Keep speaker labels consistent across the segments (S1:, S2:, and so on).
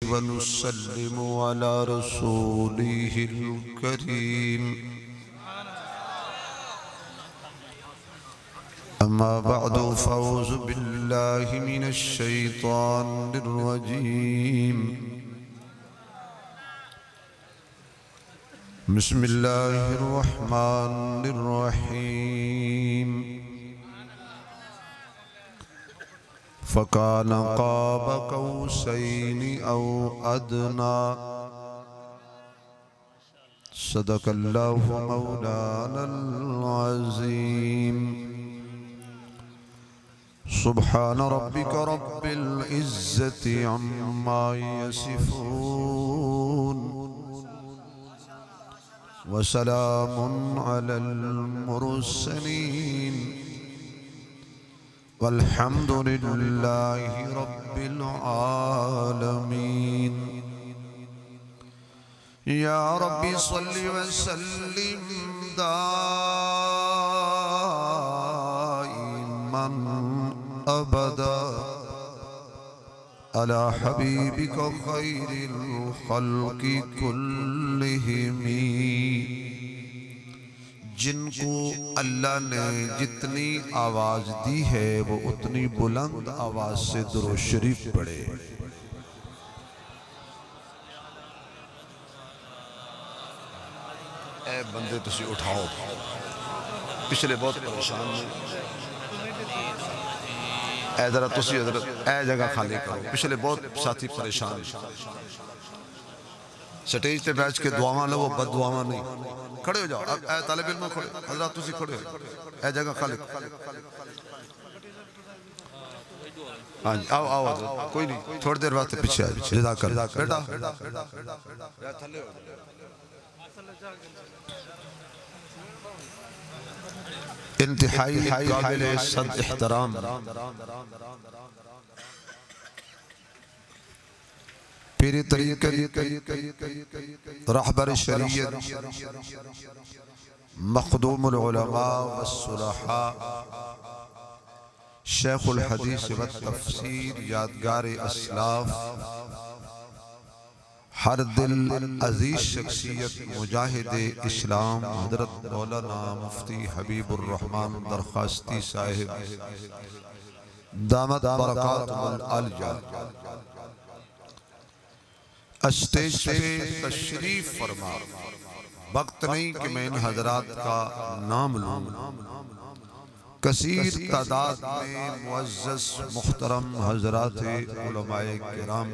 S1: व नुसल्लिमु अला रसूलिहिल करीम। अम्मा बअदु फ़अऊज़ु बिल्लाहि मिनश शैतानिर रजीम। बिस्मिल्लाहिर रहमानिर रहीम। फ़कान क़ाब क़ौसैनि औ अदना। सदक़ल्लाहु मौलानल अज़ीम। सुब्हान रब्बिक रब्बिल इज़्ज़ति अम्मा यसिफ़ून व सलामुन अलल मुरसलीन वल्हम्दुलिल्लाहि रब्बिल आलमीन। या रब्बी सल्लि व सल्लिम दाइमन अबदा अला हबीबिका खैरिल खल्क़ि कुल्लिहिमी। जिनको अल्लाह ने जितनी आवाज दी है वो उतनी बुलंद आवाज से दुरूद शरीफ पढ़े। ए बंदे तुसी उठाओ, पिछले बहुत परेशान ने। ए जरा तुसी हजरत ए जगह खाली करो, पिछले बहुत साथी परेशान। स्टेज पे बैठ के दुआवां लो, वो बददुआवां नहीं। खड़े हो जाओ, अब ए तालिब इल्म खड़े, हजरत तुसी खड़े हो, ए जगह खाली। हाँ जी, आओ आओ, कोई नहीं, थोड़ी देर बाद पीछे आ जाओ। जज़ाकल्लाह बेटा। इंतहाई काबिल सद एहतराम पीर तरीक़त रहबर शरीयत मखदूमुल उलमा वस्सुलहा शेखुल हदीस व तफसीर यादगार असलाफ हर दिल अजीज शख्सियत मुजाहिद इस्लाम हजरत मौलाना मुफ्ती हबीबुर रहमान दरखास्ती साहिब दामत बरकातुहुल आलिया स्टेज पे तशरीफ फरमा। वक्त नहीं कि मैं इन हजरात का नाम लूं। कसीर तादाद में मुअज़्ज़ज़ मुहतरम हजरात उलमाए किराम,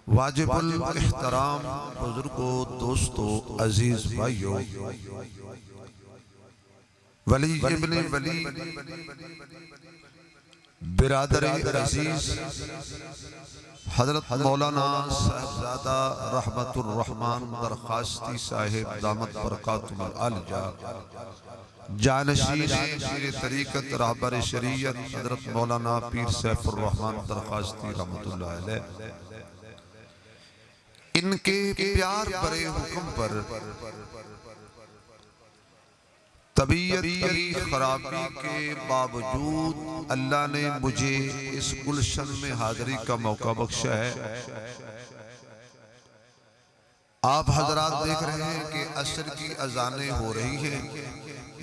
S1: वाजिबुल एहतराम बुजुर्गों, दोस्तों, अजीज भाइयों, वली इब्ने वली बिरादर अजीज हजरत मौलाना साहबजादा रहमतुर रहमान दरखास्ती साहिब दामत बरकातुहुल आलिया, जानशीन पीर तरीक़त रहबर शरीयत हजरत मौलाना पीर सैफुर रहमान दरखास्ती रहमतुल्लाह अलैह, इनके प्यार भरे हुक्म पर तबीयत की खराबी के बावजूद अल्लाह ने मुझे इस गुलशन में हाजिरी का मौका बख्शा है। आप हजरात देख रहे हैं कि असर की अजानें हो रही हैं,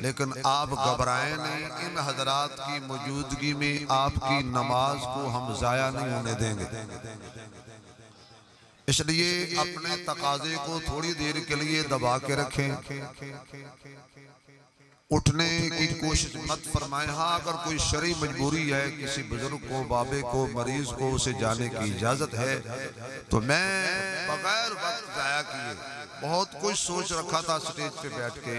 S1: लेकिन आप घबराएं नहीं। इन हजरात की मौजूदगी में आपकी नमाज को हम जाया नहीं होने देंगे। इसलिए अपने तकाजे को थोड़ी देर के लिए दबा के रखें, उठने की कोशिश मत फरमाएं। हाँ, अगर कोई शरई मजबूरी है, किसी बुजुर्ग को, बाबे को, मरीज को उसे जाने की इजाजत है, तो मैं बगैर वक्त जाया किए बहुत कुछ सोच रखा था स्टेज पे बैठ के,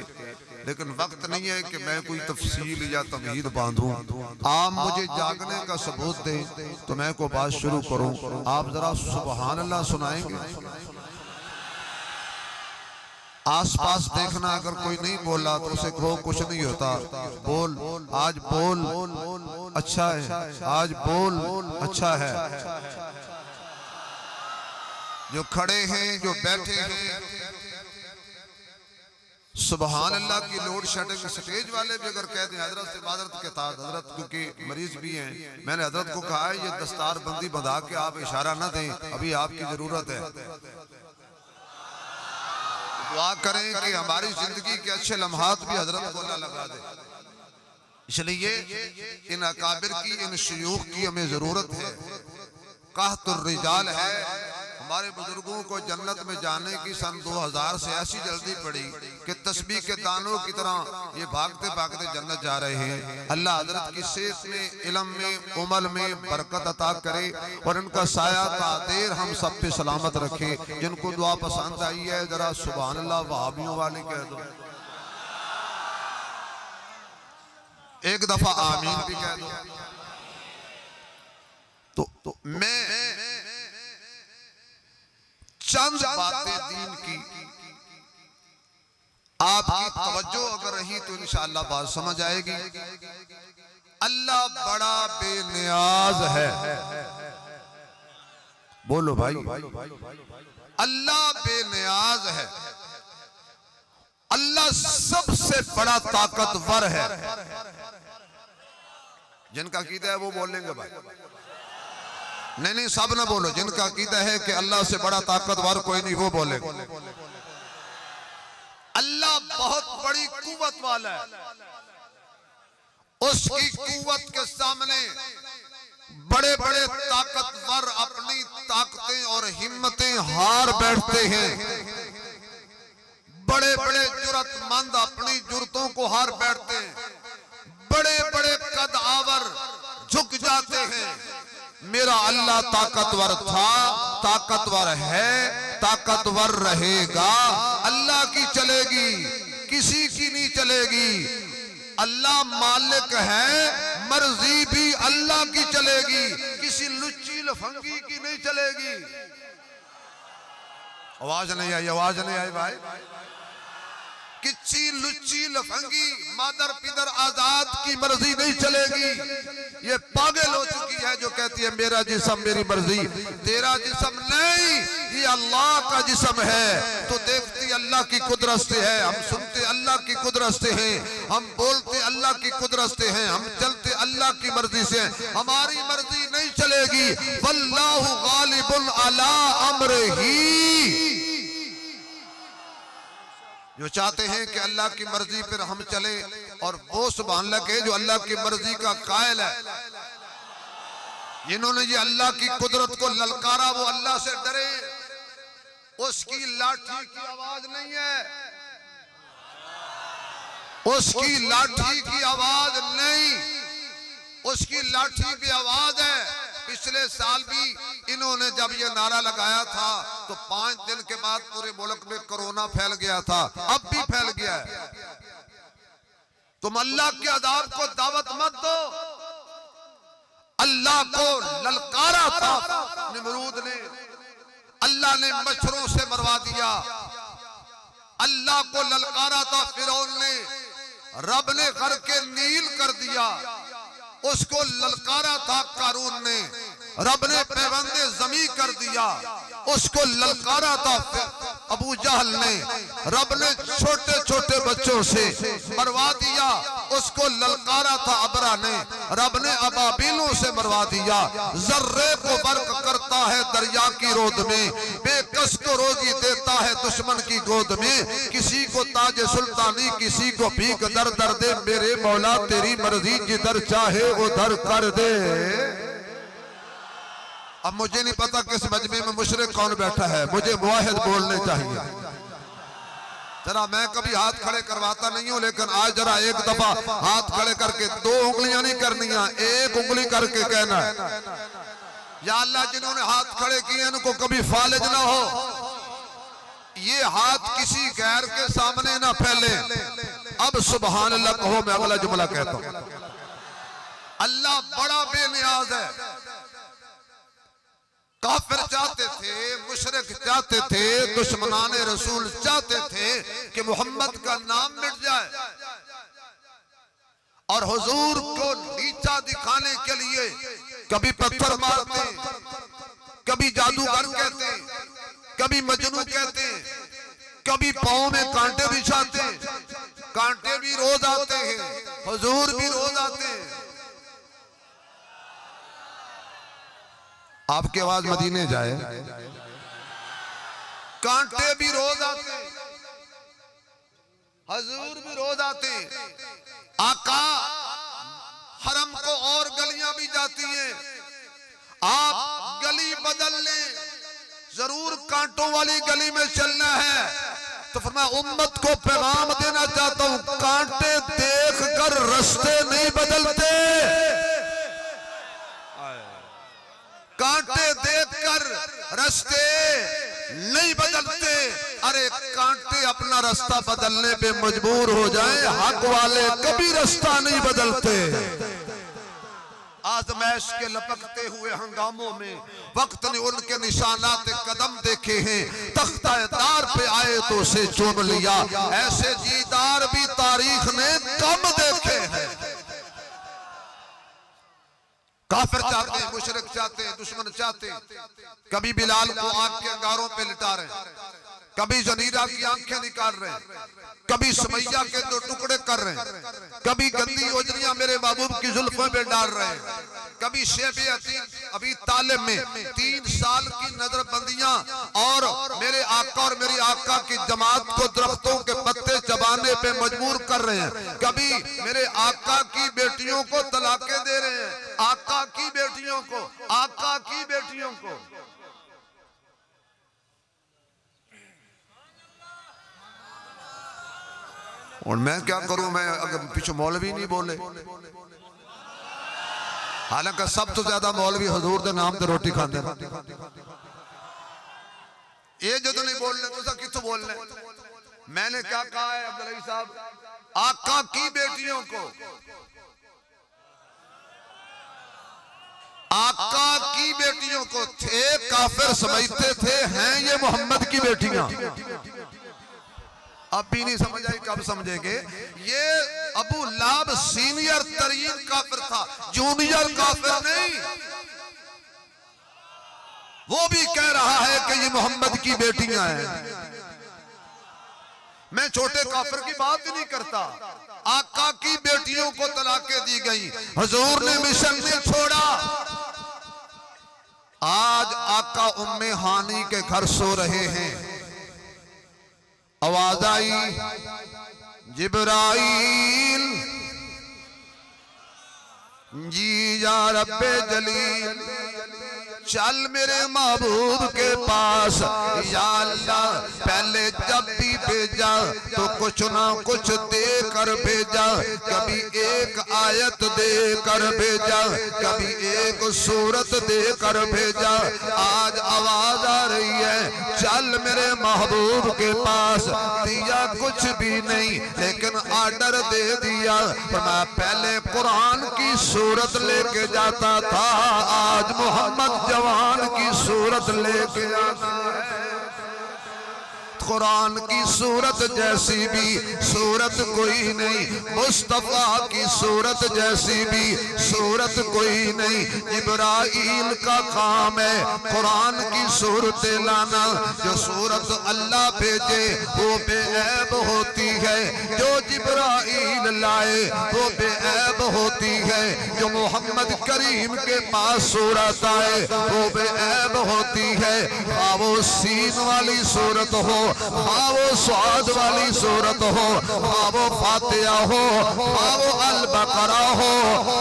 S1: लेकिन वक्त नहीं है कि मैं कोई तफसील या तमहीद बांधूं। आप मुझे जागने का सबूत दें तो मैं को बात शुरू करूं। आप जरा सुभान अल्लाह सुनाएंगे? आसपास देखना, अगर कोई नहीं बोला तो उसे कहो कुछ नहीं होता, बोल, आज बोल अच्छा है, आज बोल अच्छा है। जो खड़े हैं, जो बैठे हैं, सुबहान अल्लाह की लोड शेडिंग स्टेज वाले भी अगर कह दें हजरत से माजरत के साथ, हजरत क्योंकि मरीज भी हैं, मैंने हजरत को कहा है ये दस्तार बंदी बंधा के आप इशारा ना दें, अभी आपकी जरूरत है। दुआ करें कि हमारी जिंदगी के अच्छे लम्हात भी हजरत को अल्लाह लगा दे। इसलिए इन अकाबिर की, इन शयूख की हमें जरूरत है। कहतुर रिजाल है, हमारे बुजुर्गों को जन्नत में जाने की सन 2000 से ऐसी जल्दी पड़ी कि तस्बीह के दानों की तरह ये भागते भागते जन्नत जा रहे हैं। अल्लाह हजरत की सेहत में, इल्म में, उमर में बरकत अता करे और इनका साया तादेर हम सब पे सलामत रखे। जिनको दुआ पसंद आई है जरा सुभान अल्लाह वहाबियों वाले कह दो, एक दफा आमीन भी कह दो। तो मैं चंद बातें दीन की आपकी तवज्जो अगर रही तो इंशाअल्लाह बात समझ आएगी। अल्लाह बड़ा बेनियाज है, बोलो भाई, अल्लाह बेनियाज है। अल्लाह सबसे बड़ा ताकतवर है। जिनका अकीदा है वो बोलेंगे भाई, नहीं सब ना बोलो। जिनका अकीदा है कि अल्लाह से बड़ा ताकतवर कोई नहीं वो बोले। अल्लाह बहुत बड़ी कुव्वत वाला है, उसकी कुव्वत के सामने बड़े बड़े ताकतवर अपनी ताकतें और हिम्मतें हार बैठते हैं। बड़े बड़े जुर्रतमंद अपनी जुर्रतों को हार बैठते हैं। बड़े बड़े कदावर झुक जाते हैं। मेरा अल्लाह ताकतवर था, ताकतवर है, ताकतवर रहेगा। अल्लाह की चलेगी, किसी की नहीं चलेगी। अल्लाह मालिक है, मर्जी भी अल्लाह की चलेगी, किसी लुच्ची लफंगी की नहीं चलेगी। आवाज नहीं आई, आवाज नहीं आई भाई। किसी लुच्ची लफंगी मादर पिदर आजाद की मर्जी नहीं चलेगी। ये पागल हो चुकी है जो कहती है मेरा जिस्म मेरी मर्जी। तेरा जिस्म नहीं, ये अल्लाह का जिस्म है। तो देखती अल्लाह की कुदरत से है, हम सुनते अल्लाह की कुदरत से हैं, हम बोलते अल्लाह की कुदरत से हैं, हम चलते अल्लाह की मर्जी से। हमारी मर्जी नहीं चलेगी। वल्लाहु गालिबुन अला अम्रिही। जो चाहते हैं कि अल्लाह की मर्जी पर हम चले, और वो सुभान अल्लाह के जो अल्लाह की मर्जी का कायल है, जिन्होंने ये अल्लाह की कुदरत को ललकारा, वो अल्लाह से डरे। उसकी लाठी की आवाज नहीं है, उसकी लाठी की आवाज नहीं, उसकी लाठी की आवाज है। पिछले साल भी इन्होंने जब ये नारा लगाया था तो 5 दिन के बाद पूरे मुल्क में कोरोना फैल गया था, अब भी फैल गया है। तुम अल्लाह के अज़ाब को दावत मत दो। अल्लाह को ललकारा था निमरूद ने, अल्लाह ने मच्छरों से मरवा दिया। अल्लाह को ललकारा था फिरौन ने, रब ने घर के नील कर दिया। उसको ललकारा था कारून ने, रब ने पैबंदे जमी कर दिया। उसको ललकारा था अबू जहल ने, रब ने छोटे छोटे बच्चों से मरवा दिया। उसको ललकारा था अबरा ने, रब ने अबाबिलों से मरवा दिया। जर्रे को बर्क करता है दरिया की रोद में, बेकस को रोजी देता है दुश्मन की गोद में। किसी को ताज सुल्तानी, किसी को भीख दर दर दे। मेरे मौला तेरी मर्जी जिधर चाहे उधर कर दे। अब मुझे नहीं पता किस मजमे में मुशरिक कौन बैठा है, मुझे मुवाहिद बोलने चाहिए। जरा मैं कभी हाथ खड़े करवाता नहीं हूं, लेकिन आज जरा एक दफा हाथ खड़े करके 2 उंगलियां नहीं करनियां, 1 उंगली करके कहना है या अल्लाह जिन्होंने हाथ खड़े किए इनको कभी फालिज ना हो, ये हाथ किसी गैर के सामने ना फैले। अब सुभान अल्लाह कहो, मैं अगला जुमला कहता हूं। अल्लाह बड़ा बेनियाज है। काफिर चाहते थे, मुशरिक चाहते थे, दुश्मनाने रसूल चाहते थे कि मोहम्मद का नाम मिट जाए, और हुजूर को नीचा दिखाने के लिए कभी पत्थर मारते, कभी जादूगर कहते, कभी मजनू कहते, कभी पाँव में कांटे बिछाते, कांटे भी रोज आते हैं, हुजूर भी रोज आते हैं। आपकी आवाज मदीने जाए, कांटे भी रोज आते, हुजूर भी रोज आते। आका हरम को और गलियां भी जाती हैं, आप गली बदल लें, जरूर कांटों वाली गली में चलना है। तो फरमाया उम्मत को पैगाम देना चाहता हूं, कांटे देख कर रास्ते नहीं बदलते, कांटे देखकर रास्ते नहीं बदलते। अरे कांटे अपना रास्ता बदलने पे मजबूर हो जाएं, हक वाले कभी रास्ता नहीं बदलते। आज़मैश के लपकते हुए हंगामों में वक्त ने उनके निशानात कदम देखे हैं, तख्ता दार पे आए तो उसे चूम लिया। ऐसे दीदार भी तारीख ने कम देखे हैं। काफिर चाहते हैं, मुशरिक चाहते हैं, दुश्मन चाहते हैं। कभी बिलाल को आग के अंगारों पे लिटा रहे हैं, कभी जनीरा की आंखें निकाल रहे हैं, कभी सुमैया के दो टुकड़े कर रहे हैं, कभी गंदी योजनियां मेरे महबूब की जुल्फों पे डाल रहे हैं, कभी शेबे अभी तालिब में 3 साल की नजरबंदियां और मेरे आका और मेरी आका की जमात को दरख्तों के पत्ते चबाने पे मजबूर कर रहे हैं, कभी मेरे आका की बेटियों को तलाकें दे रहे हैं, आका की बेटियों को, आका की बेटियों को। और मैं क्या करूं, मैं अगर पीछे मौलवी नहीं बोले, हालांकि सब तो ज्यादा मौलवी हुजूर के नाम से रोटी खाते हैं। ये जो तो नहीं बोलने तो कितों बोलने। मैंने क्या कहा है अब्दुल साहब, आका की बेटियों को, आका की बेटियों को थे काफिर समझते थे हैं ये मोहम्मद की बेटियां। अब भी नहीं समझ आई, कब समझेंगे। ये अबू लाब सीनियर तरीन काफिर था, जूनियर काफिर नहीं। वो भी कह रहा है कि ये मोहम्मद की बेटियां हैं। मैं छोटे काफिर की बात ही नहीं करता। आका की बेटियों को तलाकें दी गई, हुजूर ने मिशन नहीं छोड़ा। आज आका उम्मे हानी के घर सो रहे हैं, आवाज आई जिब्राइल जी या रब्बे जलील, चल मेरे महबूब के पास। या अल्लाह पहले जब भी भेजा तो कुछ ना कुछ दे कर भेजा, कभी एक आयत दे कर भेजा, कभी एक सूरत दे कर भेजा। आज आवाज आ रही है चल मेरे महबूब के पास। दिया कुछ भी नहीं लेकिन आर्डर दे दिया, मैं पहले कुरान की सूरत लेके जाता था, आज मोहम्मद जवान की सूरत लेके आना है। कुरान की सूरत जैसी भी सूरत कोई नहीं, मुस्तफा की सूरत जैसी भी सूरत कोई नहीं। जिब्राइल का काम है कुरान की सूरत लाना। जो सूरत अल्लाह भेजे वो बेऐब होती है, जो जिब्राइल लाए वो बेऐब होती है। जो मोहम्मद करीम के पास सूरत आए वो बेऐब होती है। हाँ वो सीन वाली सूरत हो, हाँ वो स्वाद वाली सूरत हो, हाँ वो फातिहा हो, हाँ वो अल बकरा हो,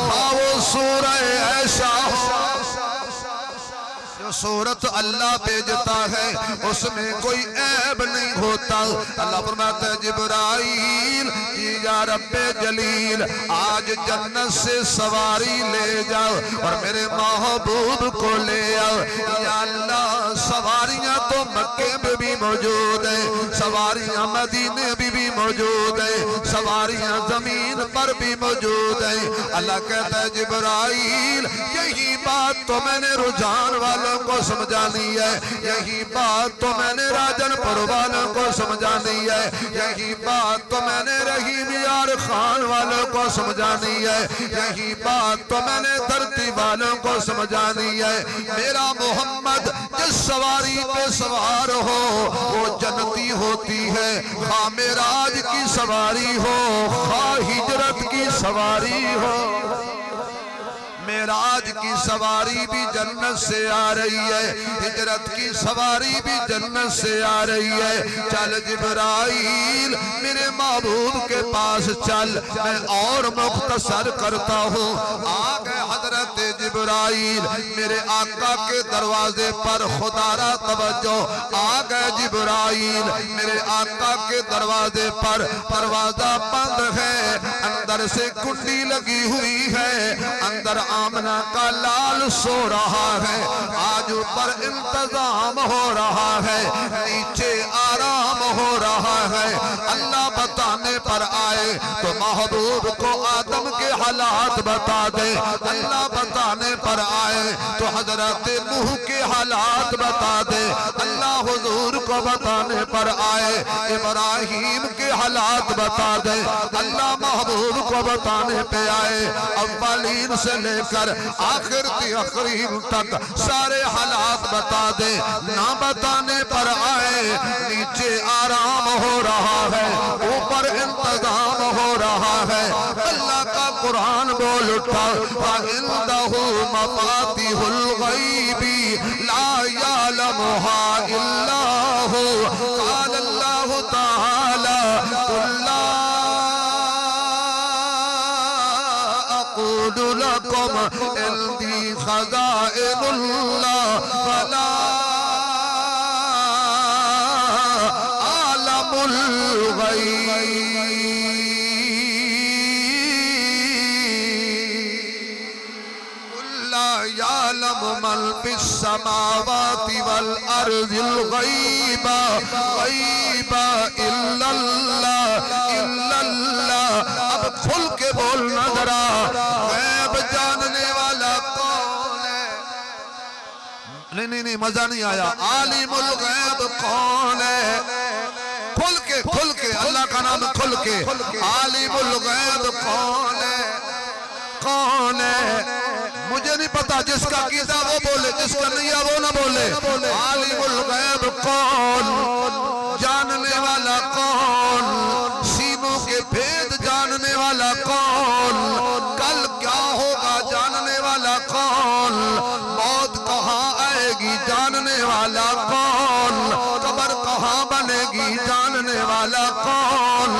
S1: हाँ वो सूरह ऐशा हो। जो सूरत अल्लाह भेजता है उसमें कोई ऐब नहीं होता। अल्लाह फरमाता है जिब्राइल या रब्बे जलील आज जन्नत से सवारी ले जाओ और मेरे महबूब को ले आओ। या अल्लाह सवारियां तो मक्के में भी मौजूद है, सवारियां मदीने में भी मौजूद है, सवारियां जमीन पर भी मौजूद है। अल्लाह कहता है जिब्राइल यही बात तो मैंने रुझान वालों को समझानी है, यही बात तो मैंने राजनपुर वालों को समझानी है, यही बात तो मैंने रहीम यार खान वालों को समझानी है, यही बात तो मैंने धरती वालों को समझानी है। मेरा मोहम्मद जिस सवारी पे सवार हो वो जन्नती होती है। खा मेराज की सवारी हो, खा हिजरत की सवारी हो। मेराज की सवारी भी जन्नत से आ रही है, हिजरत की सवारी भी जन्नत से आ रही है। चल जिब्राइल मेरे महबूब के पास चल। मैं और मुख्तसर करता हूँ। आ गए हजरत जिब्राइल मेरे आका के दरवाजे पर। खुदारा तवज्जो, आ गए जिब्राइल मेरे आका के दरवाजे पर। दरवाजा बंद है, अंदर से कुंडी लगी हुई है। अंदर आमना का लाल सो रहा है। आज ऊपर इंतजाम हो रहा है, नीचे आराम हो रहा है। अल्लाह बताने पर आए तो महबूब को आदम के हालात बता दे। अल्लाह बताने पर आए तो हजरत नूह के हालात बता दे। अल्लाह हुजूर को बताने पर आए इब्राहिम के हालात बता दे। अल्लाह महबूब को बताने पे आए अव्वलीन से लेकर आखिर आखिरीन तक सारे हालात बता दे। ना बताने पर आए नीचे आराम हो रहा है, ऊपर इंतजाम हो रहा है। अल्लाह का कुरान बोल उठा, इंदहु मफातिहुल गैबी ला यालमुहा इल्लाहु। क़ाल अल्लाहु तआला कुल्ला अक़ूलु लकुम इंदी ख़ज़ाइनुल्लाह वला आलमुल गैब। यालमु मन फिस समावाति वल अर्ज़िल गैबा गैबा इल्लल्लाह इल्लल्लाह। अब खुल के बोलना जरा, गैब जानने वाला कौन है? नहीं मजा नहीं आया। आलिमुल गैब कौन है? खुल के अल्लाह का नाम खुल के। आलिमुल गैब कौन है? कौन है? मुझे नहीं पता, जिसका कीदा वो बोले, जिसका नहीं है वो ना बोले। आलिमुल गैब कौन? जानने वाला कौन? सीनों के भेद जानने वाला कौन? कल क्या होगा जानने वाला कौन? मौत कहाँ आएगी जानने वाला कौन? कब्र कहाँ बनेगी जानने वाला कौन?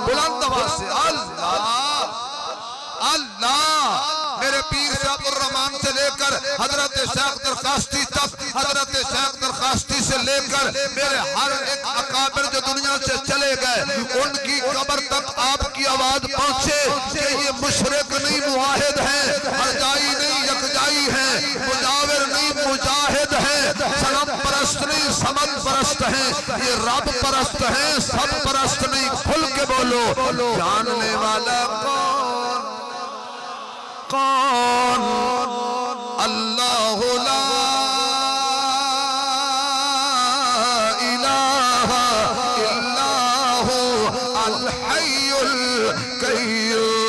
S1: बुलंद आवाज से अल्लाह अल्लाह। मेरे पीर शाहपुर रहमान से लेकर हजरत शेख दरखास्ती तक, हजरत शेख दरखास्ती से लेकर मेरे हर एक अकाबिर जो दुनिया से चले गए उनकी कब्र तक आपकी आवाज पहुंचे कि ये मुशरिक नहीं मुआहिद है, हरजाई नहीं यकजाई है, मुजाविर नहीं मुजाहिद है, सनम परस्त नहीं समद परस्त है, ये रब परस्त है, सब परस्त नहीं। खुल के बोलो, जानने वाला कौन? अल्लाहु ला इलाहा इल्लाहु अल हय्युल कय्यूम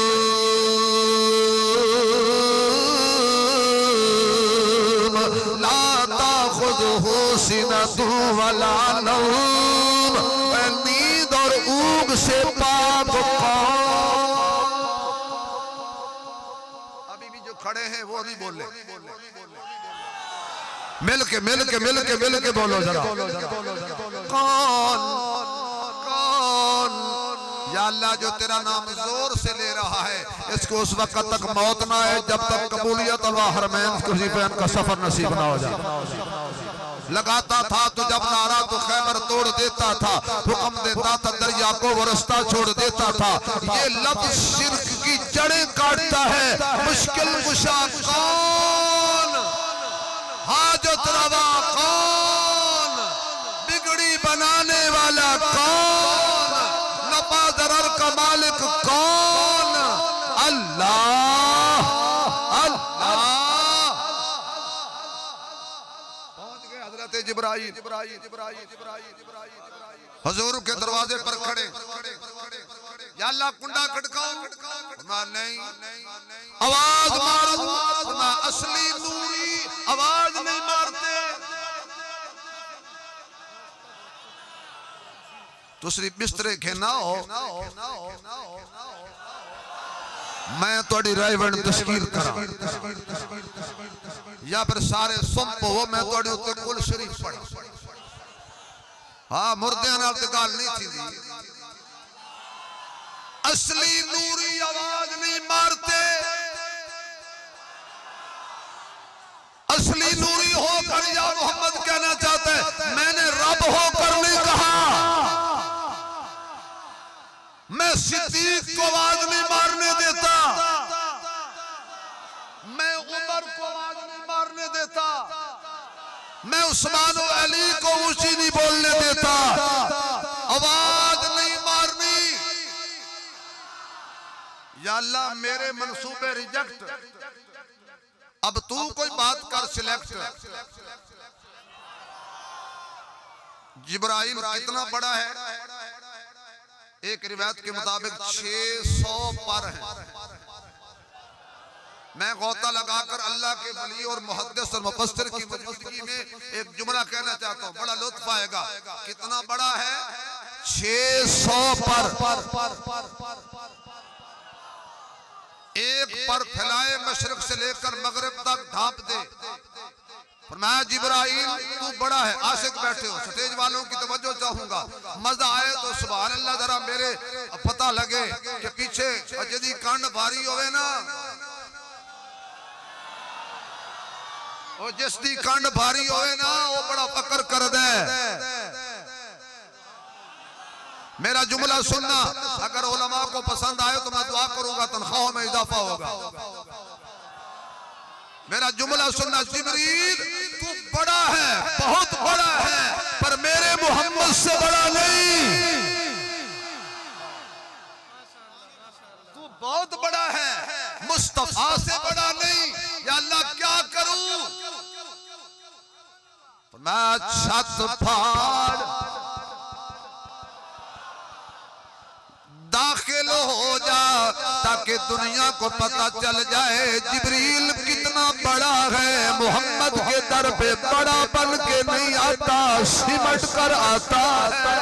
S1: ला ताखुज़ुहु सिनतु वला नौम। नींद और ऊँघ से पाक कौन? खड़े हैं वो नहीं बोले, मिल के बोलो जरा। कौन कौन? या अल्लाह जो तेरा नाम जोर से ले रहा है इसको उस वक्त तक मौत ना आए जब तक कबूलियत और हरमैन का सफर नसीब ना हो जाए। लगाता था तो जब नारा तो खैबर तोड़ देता था, हुक्म देता था दरिया को वो रास्ता छोड़ देता था। ये लफ्ज़ शिर्क की जड़ें काटता है। मुश्किल कुशा कौन? हाजत रवा कौन? बिगड़ी बनाने वाला कौन? नफा दरर का मालिक कौन? अल्लाह अल्लाह। जिब्राइल हुजूर के दरवाजे पर खड़े, या अल्लाह कुंडा खटकाओ ना, नहीं आवाज मारो ना, असली नूरी आवाज नहीं मारते। तुसी बिस्तरे खेना हो मैं थोड़ी रायवण तस्कीर करा या फिर सारे सुंप हो मैं थोड़े उत्ते कुल शरीफ पढ़ा। हाँ मुर्दियां नाल ते गल नहीं थी। असली नूरी आवाज नहीं मारते, असली नूरी होकर या मोहम्मद कहना चाहता है मैंने रब होकर नहीं कहा। मैं सिद्दीक को आवाज नहीं मारने देता, मैं उमर को आवाज नहीं मारने देता, मैं उस्मान और अली को ऊंची नहीं बोलने देता। आवाज नहीं मारनी। या अल्लाह मेरे मंसूबे रिजेक्ट। अब तू कोई बात कर सिलेक्ट। जिब्राइल कितना बड़ा है? एक रिवायत के मुताबिक 600 पर है। मैं गौता लगाकर अल्लाह के वली और मुहद्दिस और मुफस्सिर की मौजूदगी में एक जुमला कहना चाहता हूँ, बड़ा लुत्फ आएगा। कितना बड़ा है? 600 पर। एक पर फैलाए मशरक से लेकर मगरिब तक ढांप दे। फरमाया जिब्राइल तू बड़ा है। आशिक बैठे हो, स्टेज वालों की तवज्जो चाहूंगा, मजा आए तो सुभान अल्लाह जरा मेरे पता लगे कि पीछे यदि कांड भारी होवे ना, और जिसकी कांड भारी होवे ना वो बड़ा फकर कर दे। मेरा जुमला सुनना, अगर उलमा को पसंद आए तो मैं दुआ करूंगा तनख्वाह में इजाफा होगा। मेरा जुमला सुनना, जिब्रील तू बड़ा है, बहुत बड़ा है, पर मेरे मोहम्मद से बड़ा नहीं। तू बहुत बड़ा है, मुस्तफा से बड़ा नहीं। या अल्लाह क्या करूं? मैं छत फाड़ दाखिल हो जा ताकि दुनिया को पता चल जाए जिब्रील कितना बड़ा है। मोहम्मद के दर पे बड़ा बन के नहीं आता, सिमट कर आता है।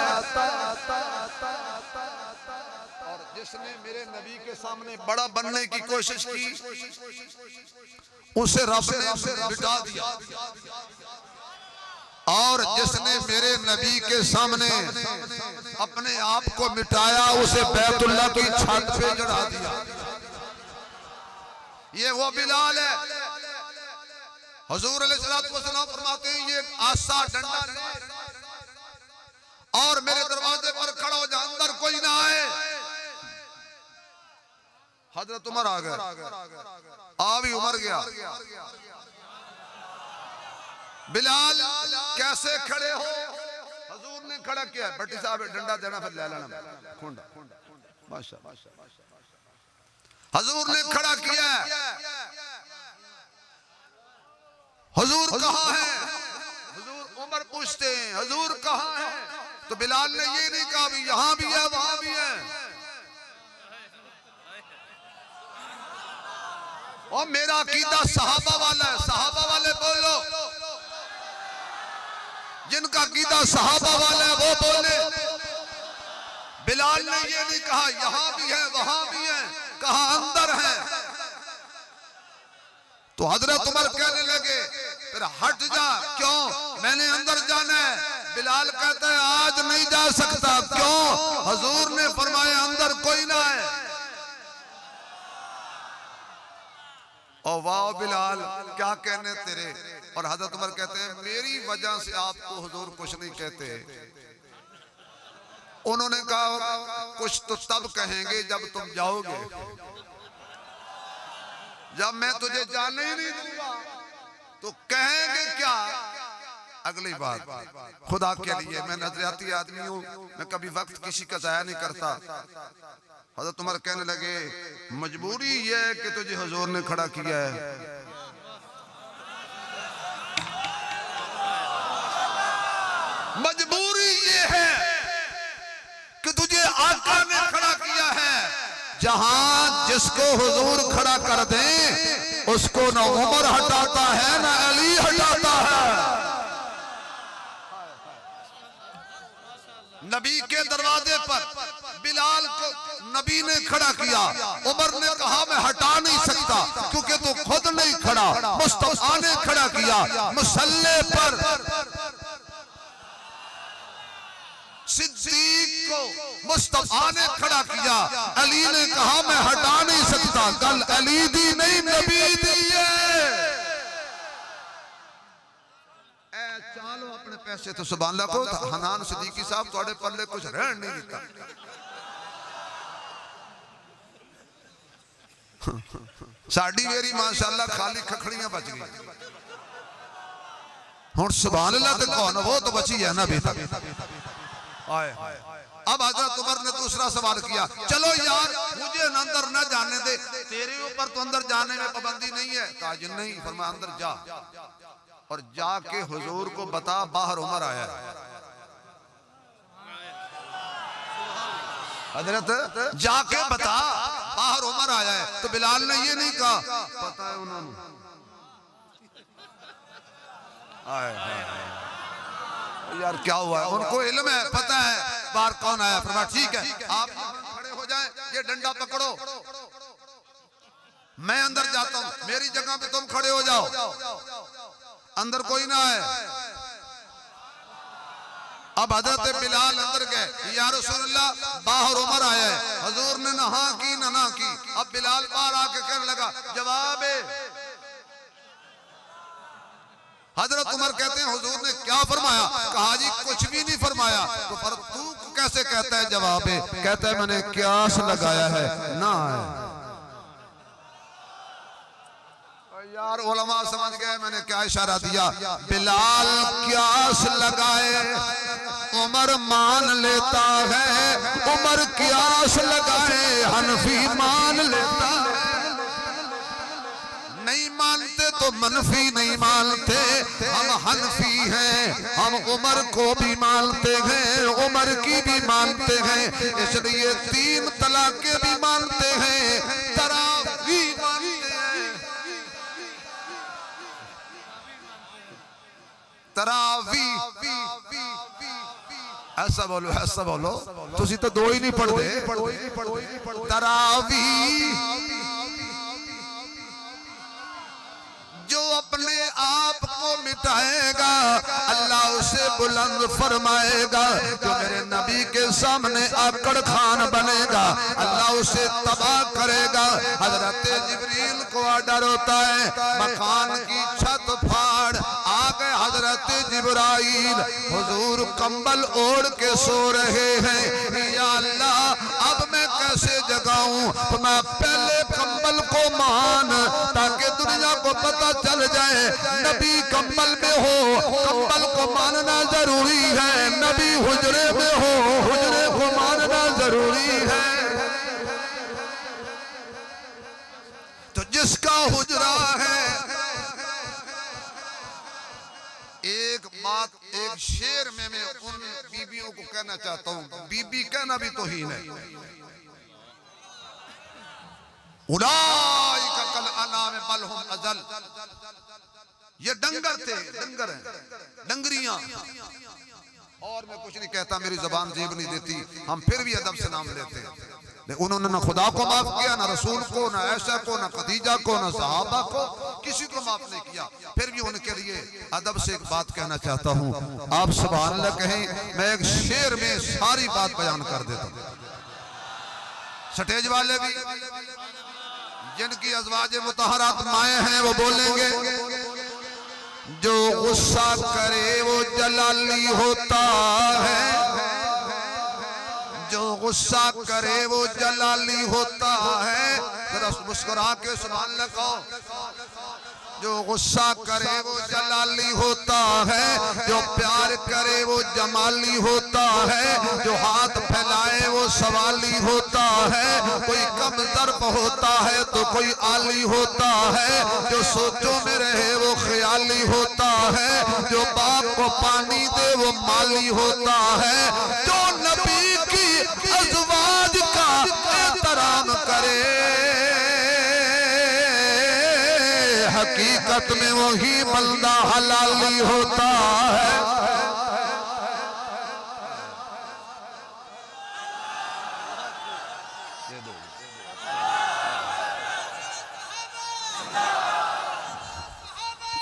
S1: और जिसने मेरे नबी के सामने बड़ा बनने की कोशिश की उसे रब ने मिटा दिया, और जिसने मेरे नबी के सामने अपने आप को मिटाया उसे बैतुल्लाह की छत पे चढ़ा दिया। ये वो बिलाल है। हुजूर अलैहिस्सलाम फरमाते हैं ये आसा डंडा और मेरे दरवाजे पर खड़ा हो जा, अंदर कोई ना आए। हजरत उमर आ गए, आ भी उमर गया। बिलाल कैसे खड़े हो? हुजूर ने खड़ा किया, भट्टी साहब डंडा देना फिर ले लेना खुंडा। माशाअल्लाह, हुजूर ने खड़ा किया। हुजूर कहाँ है? हुजूर उमर पूछते हैं हुजूर कहाँ है? तो बिलाल ने ये नहीं कहा भी यहाँ भी है वहां भी है। और मेरा अकीदा सहाबा वाला है। सहाबा वाले बोलो, जिनका अकीदा सहाबा वाला है वो बोले। बिलाल ने ये नहीं कहा यहां भी है वहां भी है, कहा अंदर है। तो हजरत उमर कहने लगे फिर हट जा, क्यों? मैंने अंदर जाना है। बिलाल कहता है आज नहीं जा सकता। क्यों? हुजूर ने फरमाया अंदर कोई ना है। और वाह बिलाल क्या कहने तेरे। और हजरत उमर कहते हैं मेरी वजह से आपको हुजूर कुछ नहीं कहते। उन्होंने कहा कुछ तो तब कहेंगे जब तुम जाओगे, जब मैं तुझे जाने ही नहीं दूंगा तो कहेंगे क्या? अगली बात खुदा के लिए मैं नजरियाती आदमी हूं, मैं कभी वक्त किसी का जाया नहीं करता। हजरत उमर कहने लगे मजबूरी ये है कि तुझे हुजूर ने खड़ा किया है। मजबूरी ये है कि तुझे आका ने खड़ा किया है। जहां जिसको हुजूर खड़ा कर दे उसको न उमर हटाता है न अली हटाता है। नबी के दरवाजे पर बिलाल को नबी ने खड़ा किया। उमर ने कहा मैं हटा नहीं सकता क्योंकि तू खुद नहीं खड़ा, मुस्तफा ने खड़ा किया। मुसल्ले पर सिद्दीक को मुस्तफा ने खड़ा किया। अली ने कहा मैं हटा नहीं सकता, गल अली दी नहीं नबी दी है। चालो अपने पैसे तो सुभान अल्लाह को हनान सिद्दीकी साहब थोड़े पल्ले कुछ रहन नहीं दिता। साड़ी मेरी माशाअल्लाह खाली खखड़ियां बच गई। हुन सुभान अल्लाह ते कौन वो तो बची है ना बेटा। अब हजरत उमर ने दूसरा सवाल किया, चलो यार मुझे अंदर न जाने दे, तेरे ऊपर तो अंदर जाने में पाबंदी नहीं है। कहा जी नहीं, फरमाया अंदर जा और जाके हुजूर को बता बाहर उमर आया है। हजरत जाके बता बाहर उमर आया है। तो बिलाल ने ये नहीं कहा पता है उन्होंने, यार क्या हुआ है, उनको इल्म है, पता है बाहर कौन आया। फरमाया ठीक है आप खड़े हो जाएं, ये डंडा पकड़ो, मैं अंदर जाता हूं, मेरी जगह पे तुम खड़े हो जाओ, अंदर कोई ना आए। अब हजरत बिलाल अंदर गए, या रसूलल्लाह बाहर उमर आया है। हुजूर ने ना हाँ की ना की। अब बिलाल बाहर आके कहने लगा जवाब है। हजरत उमर कहते हैं हुजूर ने क्या फरमाया? कहा जी कुछ भी नहीं फरमाया। तो पर तू कैसे कहता है जवाब है? कहता है मैंने क्यास लगाया है ना है। यार उलमा समझ गए मैंने क्या इशारा दिया। बिलाल क्यास लगाए उमर मान लेता है, उमर क्यास लगाए हनफी मान लेता है। नहीं मानते तो मनफी नहीं मानते, हम हनफी हैं, हम उमर को भी मानते हैं, उमर की भी मानते हैं, इसलिए 3 तलाक़ें भी मानते हैं, तरावी मानते हैं। तरावी ऐसा बोलो, ऐसा बोलो, तुसी तो 2 ही नहीं पढ़ते। तरावी जो अपने आप को मिटाएगा अल्लाह उसे बुलंद फरमाएगा। जो मेरे नबी के सामने आकड़ खान बनेगा अल्लाह उसे तबाह करेगा। हजरत जिब्रील को ऑर्डर होता है मकान की छत फाड़। आ गए हजरत जिब्राइल, हुजूर कंबल ओढ़ के सो रहे हैं। या अल्लाह अब मैं कैसे जगाऊं? तो मैं पहले कंबल को मान ताकि दुनिया को पता चल जाए नबी कंबल में हो, कंबल को मानना जरूरी है। नबी हुजरे में हो, हुजरे को मानना जरूरी है। तो जिसका हुजरा है, एक बात एक शेर में मैं उन बीबियों को कहना चाहता हूं, बीबी कहना भी तौहीन है। उलाइका कल अनाम बल हुम अज़ल, ये डंगर थे, डंगर हैं, डंगरियां। और मैं कुछ नहीं कहता, मेरी जुबान जेब नहीं देती, हम फिर भी अदब से नाम लेते हैं। उन्होंने ना खुदा को माफ किया, ना रसूल को, ना आयशा को, ना खदीजा को, ना सहाबा को, किसी को माफ नहीं किया। फिर भी उनके लिए अदब से एक बात कहना चाहता हूँ, आप सुभान अल्लाह कहें। मैं एक शेर में सारी बात बयान कर देता हूँ। स्टेज वाले भी जिनकी अज़वाज मुतहरात माए हैं वो बोलेंगे, जो गुस्सा करे वो जलाली होता है, जो गुस्सा करे वो जलाली होता है। जरा मुस्कुरा के सुभान अल्लाह कहो। जो गुस्सा करे वो जलाली होता है, जो प्यार करे वो जमाली होता है, जो हाथ फैलाए वो सवाली होता है। कोई कम ज़र्फ़ होता है तो कोई आली होता है, जो सोचों में रहे वो ख्याली होता है, जो बाप को पानी दे वो माली होता है, जो नबी की अज़वाज का एहतराम करे हकीकत में वही बंदा हलाली होता है।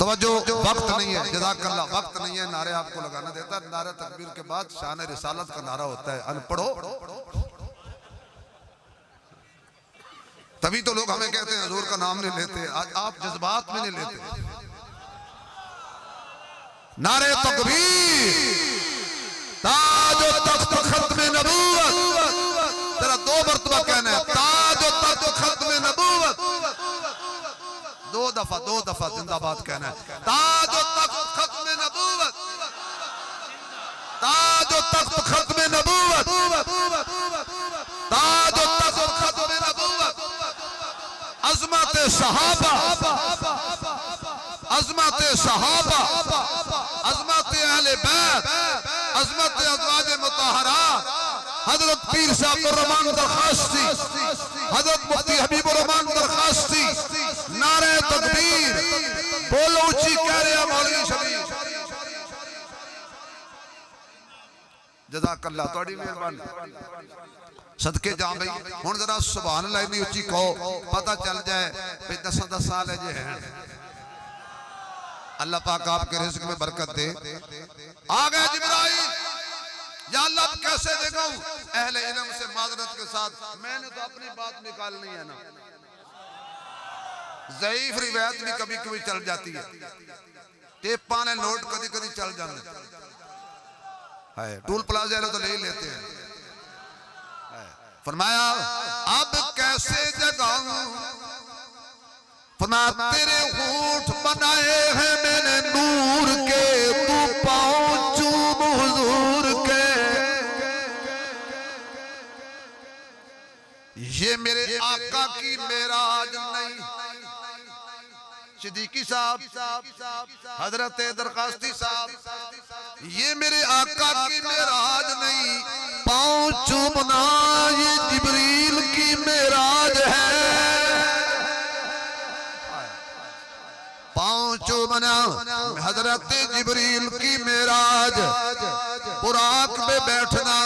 S1: तवज्जो, वक्त नहीं है, जज़ाकल्लाह, वक्त नहीं है नारे आपको लगाना देता। नारे तकबीर के बाद शान रिसालत का नारा होता है, अनपढ़ो। तभी तो लोग हमें कहते हैं हुजूर का नाम नहीं लेते। आज आप जज्बात में नहीं लेते। नारे तकबीर, ताज व तख्त खत्म नबूवत, जरा 2 मरतबा कहना है, ताज व तख्त खत्म नबूवत, 2 दफा जिंदाबाद कहना है। ताज व तख्त खत्म नबूवत, ताज व तख्त खत्म नबूवत, ताज व तख्त खत्म नबूवत, अज़मत सहाबा, अज़मत सहाबा, अज़मत अहले बैत, अज़मत अज़वाज मुतहरात, हजरत पीर साहब रहमान दरखास्ती, हजरत मुफ्ती हबीबुर रहमान दरखास्ती। नारे तकबीर बोलो ऊंची कह रहे मौलवी शबीर। जज़ाकल्लाह, तोड़ी मेहरबानी, सदके जा भाई। हुण जरा सुभान अल्लाह इतनी उच्ची कहो, पता चल जाए भाई 10 साल है जे हैं। अल्लाह पाक आपके रिज़्क़ में बरकत दे। आ गए जिब्राइल, या अल्लाह कैसे देगाऊं? अहले इल्म से माजरत के साथ, मैंने तो अपनी बात निकालनी है ना। ज़ईफ रिवायत भी कभी कभी चल जाती है, टेपा ने नोट कभी कभी चल जाते है, टूल प्लाजा तो ले ही लेते हैं। फरमाया अब कैसे जगाऊं? फरमाया तेरे होंठ बनाए हैं मैंने नूर के, तू पहुंचू हुजूर के। ये मेरे आका की मेराज नहीं, सिद्दीकी साहब, हजरत दरखास्ती साहब, ये मेरे आका की मेराज नहीं, पाँव चूमना ये जिब्रील की मेराज है। पाँव चूमना हजरत जिब्रील की मेराज, बुराक में बैठना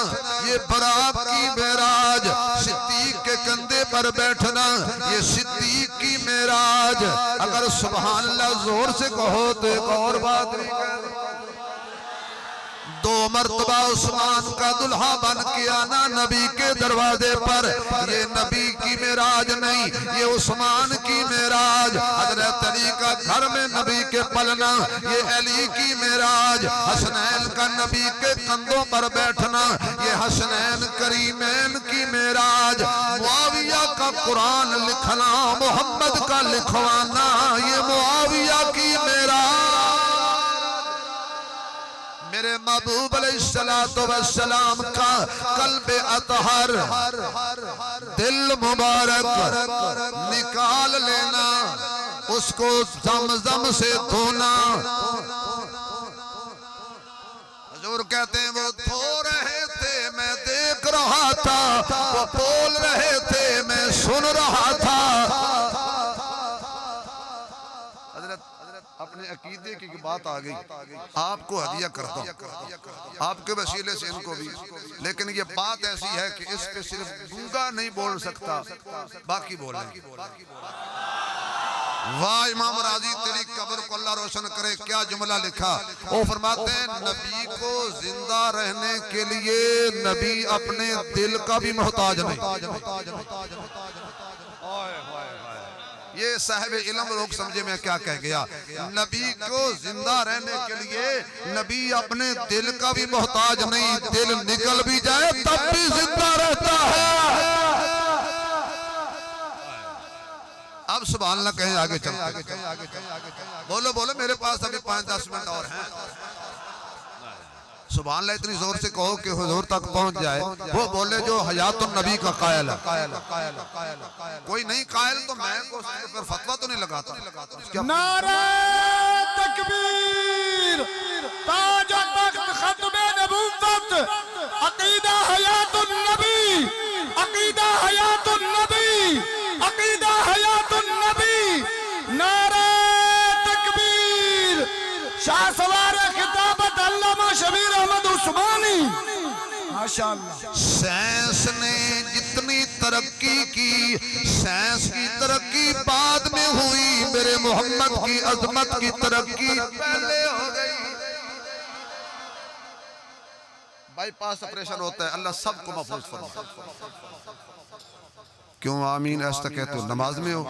S1: ये बुराक की मेराज, सिद्दीक के कंधे पर बैठना ये सिद्दीक की मेराज। अगर सुभान अल्लाह जोर से कहो तो एक और बात नहीं कह। 2 मरतबा उस्मान का दुल्हा बन के आना नबी के दरवाजे पर, ये नबी की मेराज नहीं, ये उस्मान की मेराज। हज़रत अली का घर में नबी के पलना ये अली की मेराज। हसनैन का नबी के कंधों पर बैठना ये हसनैन करीमैन की मेराज। मुआविया का कुरान लिखना, मोहम्मद का लिखवाना ये मुआविया की मेराज। मेरे महबूब अलैहिस्सलाम का कल्बे अतहर, दिल मुबारक निकाल लेना, उसको ज़मज़म से धोना। हुजूर कहते हैं वो धो रहे थे मैं देख रहा था, वो बोल रहे थे मैं सुन रहा था। अपने अकीदे की बात आ गई, आपको हदिया करता हूं आपके वसीले से इनको भी। लेकिन ये बात ऐसी है कि इस पे सिर्फ गूंगा नहीं बोल सकता, बाकी बोलेंगे। वाह इमाम राजी, तेरी कब्र को अल्लाह रोशन करे। क्या जुमला लिखा, वो फरमाते हैं नबी को जिंदा रहने के लिए नबी अपने दिल का भी मोहताज नहीं। ये साहिब इल्म लोग समझे मैं क्या कह गया। नबी को जिंदा रहने के लिए नबी अपने दिल का भी मोहताज नहीं, दिल निकल भी जाए तब भी जिंदा रहता है। अब सुभान अल्लाह कहें, आगे चल, बोलो बोलो, मेरे पास अभी 5-10 मिनट और हैं। सुभान अल्लाह इतनी जोर से कहो कि हुजूर तक पहुंच जाए। वो बोले जो हयातुन नबी का कायल है। कोई नहीं कायल तो मैं पर फतवा तो नहीं लगाता।
S2: नारे तकबीर, ताज तख्त खत्मे नबूवत, अकीदा हयातुन नबी, अकीदा हयातुन नबी, अकीदा हयातुन नबी। नारे तकबीर। शाह सवार खिताबत अल्लामा शबीर अहमद उस्मानी माशाअल्लाह।
S1: साइंस ने जितनी तरक्की की, साइंस की तरक्की बाद में हुई, मेरे मोहम्मद की अजमत की तरक्की पहले हो गई। बाईपास ऑपरेशन होता है, अल्लाह सबको महफूज फरमाए। क्यों आमीन ऐसा कहते हो? नमाज में हो।